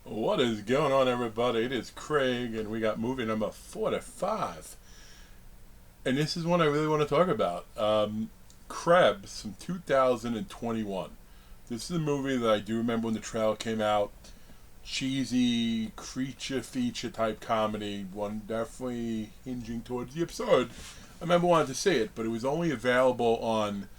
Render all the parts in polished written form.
What is going on, everybody? It is Craig, and we got movie number 45. And this is one I really want to talk about. Krebs from 2021. This is a movie that I do remember when the trailer came out. Cheesy, creature feature type comedy. One definitely hinging towards the absurd. I remember wanting to see it, but it was only available on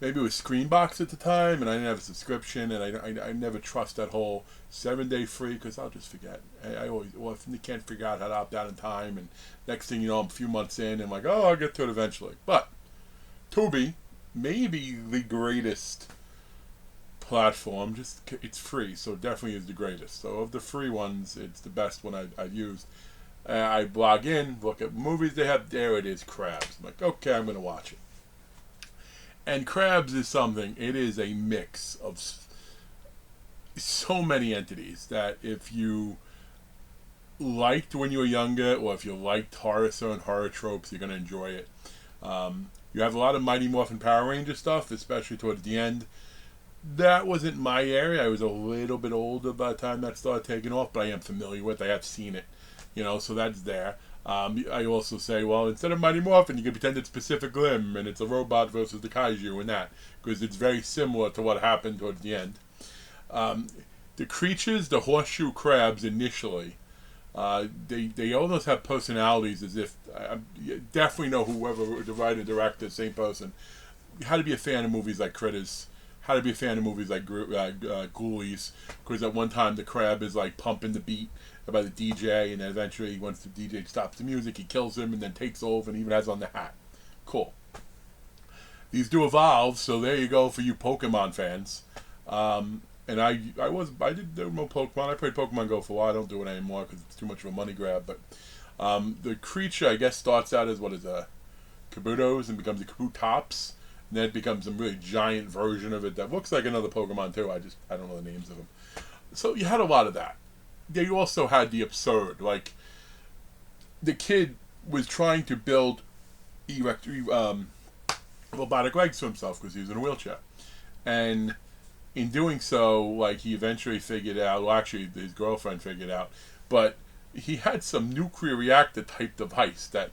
maybe it was Screenbox at the time, and I didn't have a subscription, and I never trust that whole 7 day free because I'll just forget. I always, well, if you can't figure out how to opt out in time, and next thing you know, I'm a few months in, and I'm like, oh, I'll get to it eventually. But Tubi, maybe the greatest platform, just it's free, so it definitely is the greatest. So of the free ones, it's the best one I've used. I log in, look at movies they have. There it is, Crabs. I'm like, okay, I'm going to watch it. And Crabs is something, it is a mix of so many entities that if you liked when you were younger, or if you liked horror and horror tropes, you're going to enjoy it. You have a lot of Mighty Morphin Power Ranger stuff, especially towards the end. That wasn't my area. I was a little bit older by the time that started taking off, but I am familiar with it. I have seen it, so that's there. I also say, well, instead of Mighty Morphin, you can pretend it's Pacific Rim, and it's a robot versus the kaiju and that, because it's very similar to what happened towards the end. The creatures, the horseshoe crabs initially, they almost have personalities as if, I definitely know whoever, the writer, director, same person, had to be a fan of movies like Critters, had to be a fan of movies like Ghoulies, because at one time the crab is like pumping the beat by the DJ, and then eventually once the DJ stops the music, he kills him and then takes over and even has on the hat. Cool. These do evolve, so there you go for you Pokemon fans. And I did do more Pokemon. I played Pokemon Go for a while. I don't do it anymore because it's too much of a money grab. But the creature, I guess, starts out as a Kabuto's and becomes a Kabutops. And then it becomes a really giant version of it that looks like another Pokemon too. I don't know the names of them. So you had a lot of that. They also had the absurd, like the kid was trying to build robotic legs for himself because he was in a wheelchair, and in doing so, like he eventually figured out. Well, actually, his girlfriend figured out, but he had some nuclear reactor type device that,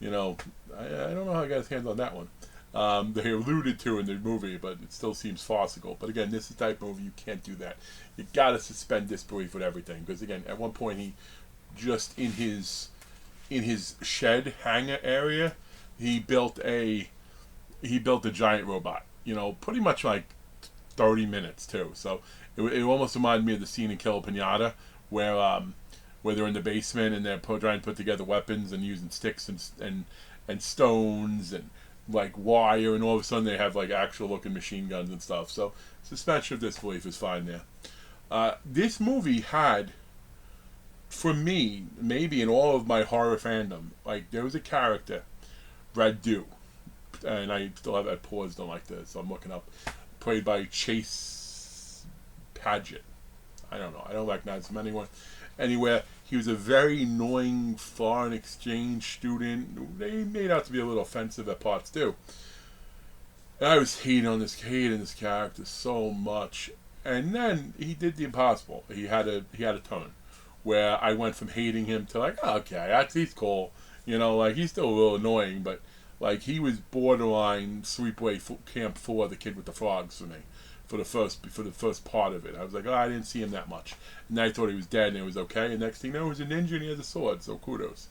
I don't know how I got his hands on that one. They alluded to in the movie, but it still seems farcical. But again, this is the type of movie you can't do that. You gotta suspend disbelief with everything because again, at one point he just in his shed hangar area, he built a giant robot. Pretty much like 30 minutes too. So it almost reminded me of the scene in Kill Pinata where they're in the basement and they're trying to put together weapons and using sticks and stones and like wire, and all of a sudden they have like actual looking machine guns and stuff. So suspension of disbelief is fine there. This movie had, for me, maybe in all of my horror fandom, like there was a character, Radu, and I still have that paused on like this, so I'm looking up, played by Chase Paget. I don't know. I don't recognize him anywhere. He was a very annoying foreign exchange student. They made out to be a little offensive at parts too. And I was hating this character so much. And then he did the impossible. He had a turn where I went from hating him to like, oh, okay, he's cool. Like he's still a little annoying, but like he was borderline Sleepaway Camp 4, the kid with the frogs for me. For the first part of it, I was like, oh, I didn't see him that much, and then I thought he was dead, and it was okay. And next thing you know, he was a ninja and he has a sword. So kudos.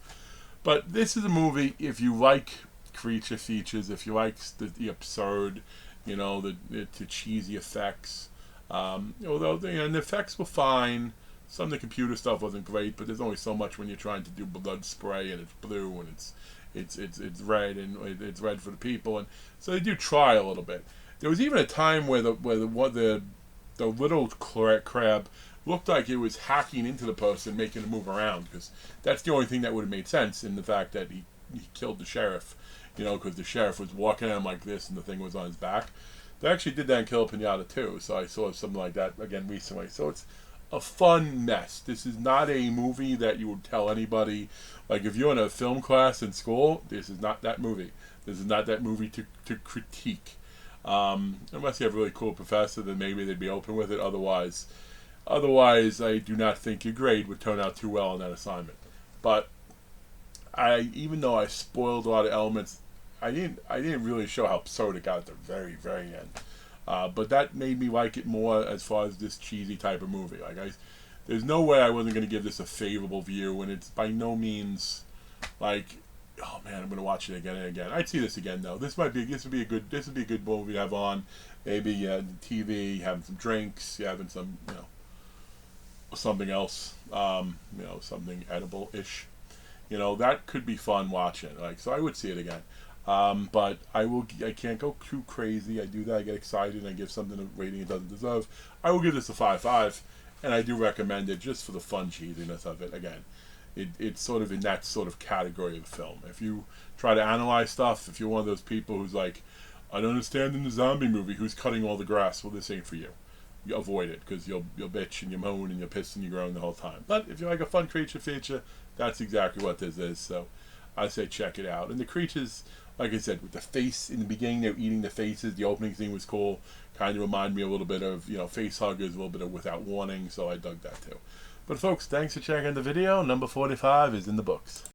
But this is a movie. If you like creature features, if you like the absurd, the cheesy effects, although the effects were fine. Some of the computer stuff wasn't great, but there's only so much when you're trying to do blood spray and it's blue and it's red and it's red for the people, and so they do try a little bit. There was even a time where the little crab looked like it was hacking into the person, making it move around, because that's the only thing that would have made sense in the fact that he killed the sheriff, because the sheriff was walking at him like this and the thing was on his back. They actually did that in Kill Pinata too, so I saw something like that again recently. So it's a fun mess. This is not a movie that you would tell anybody. Like if you're in a film class in school, this is not that movie. This is not that movie to critique. Unless you have a really cool professor, then maybe they'd be open with it. Otherwise, Otherwise, I do not think your grade would turn out too well on that assignment. But even though I spoiled a lot of elements, I didn't really show how absurd it got at the very, very end. But that made me like it more as far as this cheesy type of movie. There's no way I wasn't going to give this a favorable view, and it's by no means like, oh man, I'm going to watch it again and again. I'd see this again though. This would be a good movie to have on. Maybe TV, having some drinks, having some something else, something edible-ish. That could be fun watching. So I would see it again. But I can't go too crazy. I do that. I get excited and I give something a rating it doesn't deserve. I will give this a 5.5, and I do recommend it just for the fun cheesiness of it. Again, it's sort of in that sort of category of film. If you try to analyze stuff, if you're one of those people who's like, I don't understand in the zombie movie who's cutting all the grass, well, this ain't for you. You avoid it, because you'll bitch and you moan and you piss and you groan the whole time. But if you like a fun creature feature, that's exactly what this is. So I say check it out. And the creatures, like I said, with the face in the beginning, they're eating the faces. The opening scene was cool. Kind of reminded me a little bit of, face huggers, a little bit of Without Warning. So I dug that too. But folks, thanks for checking the video. Number 45 is in the books.